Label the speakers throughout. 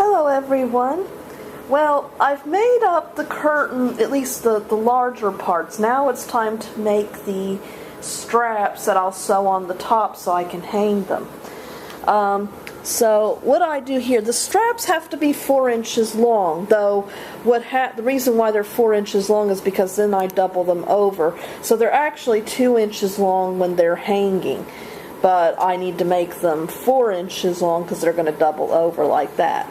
Speaker 1: Hello everyone. Well, I've made up the curtain, at least the larger parts. Now it's time to make the straps that I'll sew on the top so I can hang them. So what I do here, the straps have to be 4 inches long, though the reason why they're 4 inches long is because then I double them over. So they're actually 2 inches long when they're hanging, but I need to make them 4 inches long because they're going to double over like that.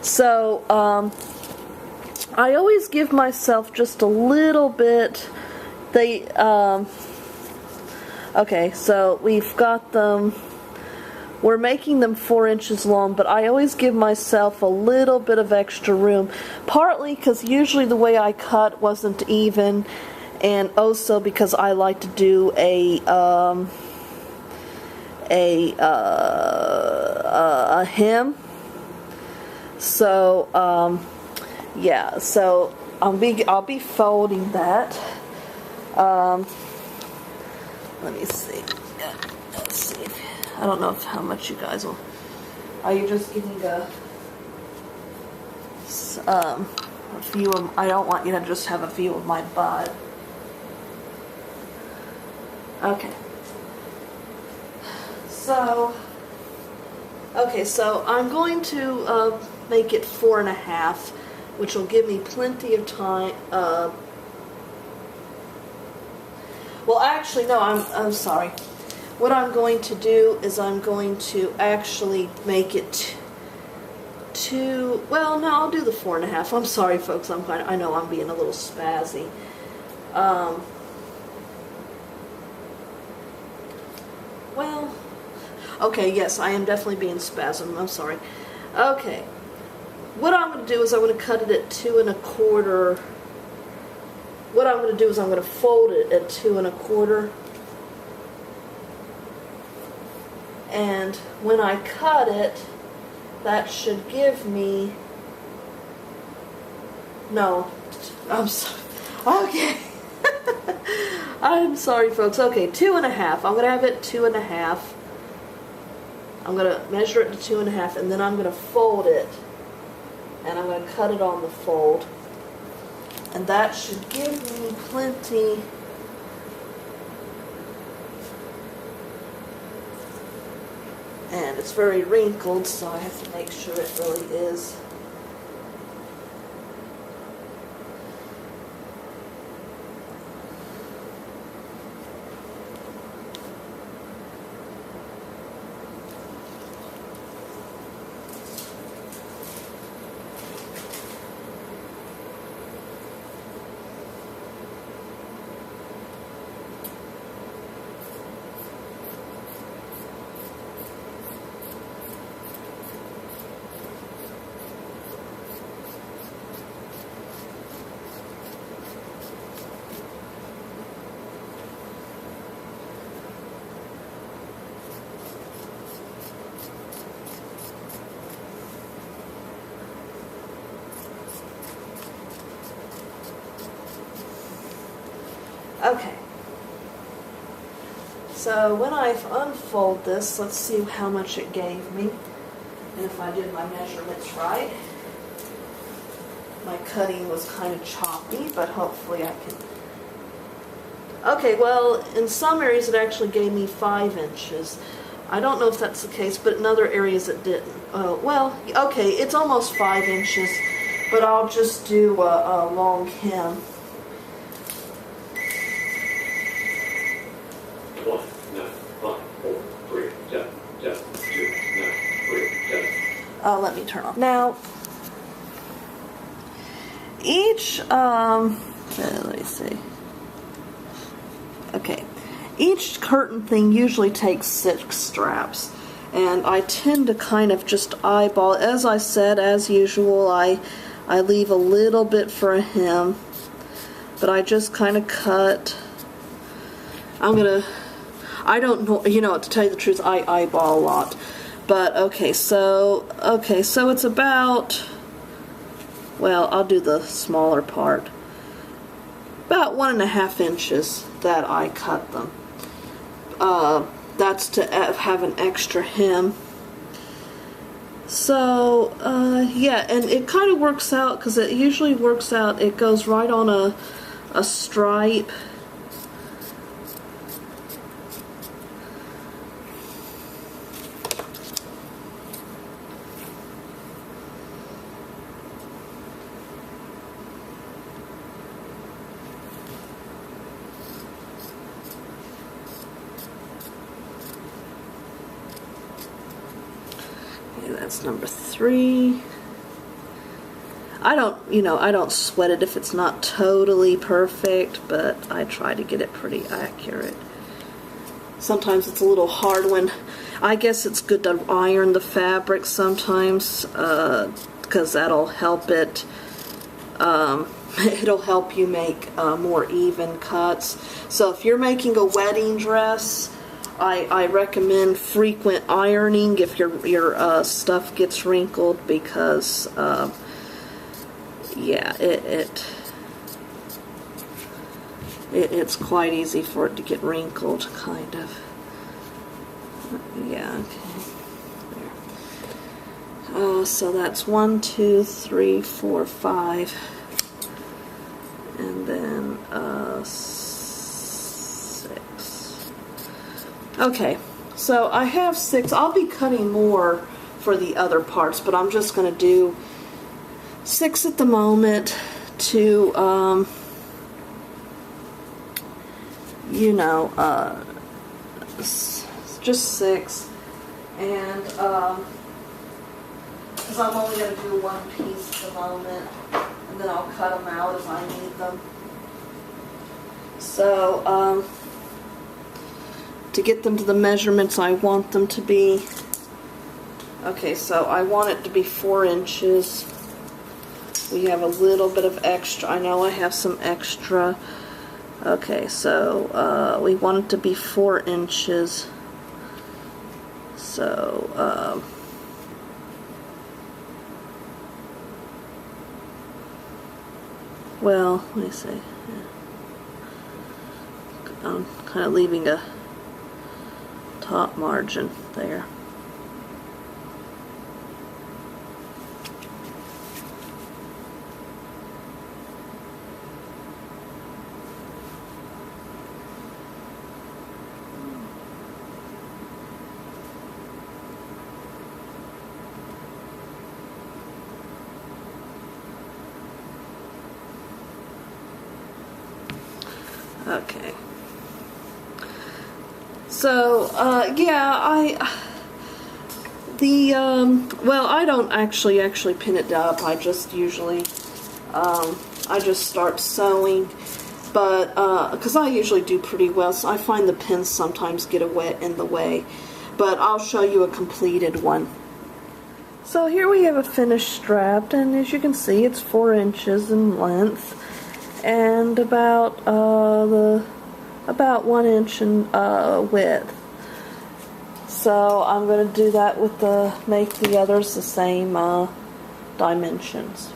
Speaker 1: So I always give myself just a little bit. Okay, so we've got them. We're making them 4 inches long, but I always give myself a little bit of extra room, partly because usually the way I cut wasn't even, and also because I like to do a hem. So yeah, so I'll be folding that. Let me see. Let's see. I don't know how much you guys will. Are you just getting a view of? I don't want you to just have a view of my butt. Okay. So I'm going to make it 4.5, which will give me plenty of time. Well, actually, no. I'm sorry. What I'm going to do is I'm going to actually make it well, no, I'll do the 4.5. I'm sorry, folks. I know I'm being a little spazzy. Well, okay, yes, I am definitely being spasm. I'm sorry. Okay. What I'm going to do is I'm going to cut it at 2 1/4. What I'm going to do is I'm going to fold it at 2 1/4. And when I cut it, that should give me, no, I'm sorry, okay, I'm sorry folks, okay, 2 1/2, I'm going to have it 2 1/2, I'm going to measure it to 2 1/2, and then I'm going to fold it, and I'm going to cut it on the fold, and that should give me plenty. And it's very wrinkled, so I have to make sure it really is. Okay, so when I unfold this, let's see how much it gave me, and if I did my measurements right. My cutting was kind of choppy, but hopefully I can. Okay, well, in some areas it actually gave me 5 inches. I don't know if that's the case, but in other areas it didn't. Well, okay, it's almost 5 inches, but I'll just do a long hem. Let me turn off. Now, each, let me see. Okay, each curtain thing usually takes 6 straps, and I tend to kind of just eyeball. As I said, as usual, I leave a little bit for a hem, but I just kind of cut. I don't know, to tell you the truth, I eyeball a lot. But okay, so it's about, well, I'll do the smaller part. About 1.5 inches that I cut them. That's to have an extra hem. So, yeah, and it kind of works out, because it usually works out, it goes right on a stripe. That's number 3. I don't sweat it if it's not totally perfect, but I try to get it pretty accurate. Sometimes it's a little hard when, I guess it's good to iron the fabric sometimes, because that'll help it, it'll help you make more even cuts. So if you're making a wedding dress, I recommend frequent ironing if your stuff gets wrinkled, because yeah, it's quite easy for it to get wrinkled, kind of. Yeah, okay. There. So that's 1, 2, 3, 4, 5, and then 6. Okay, so I have 6. I'll be cutting more for the other parts, but I'm just going to do 6 at the moment to, just 6, and, because I'm only going to do one piece at the moment, and then I'll cut them out as I need them. So, to get them to the measurements I want them to be, okay, so I want it to be 4 inches. We have a little bit of extra. I know I have some extra. Okay, so we want it to be 4 inches. So, well, let me see. I'm kind of leaving a top margin there. Okay. So, yeah, well, I don't actually pin it up. I just usually, I just start sewing, but, because I usually do pretty well, so I find the pins sometimes get in the way, but I'll show you a completed one. So here we have a finished strap, and as you can see, it's 4 inches in length, and about 1 inch in width. So I'm going to do that with make the others the same dimensions.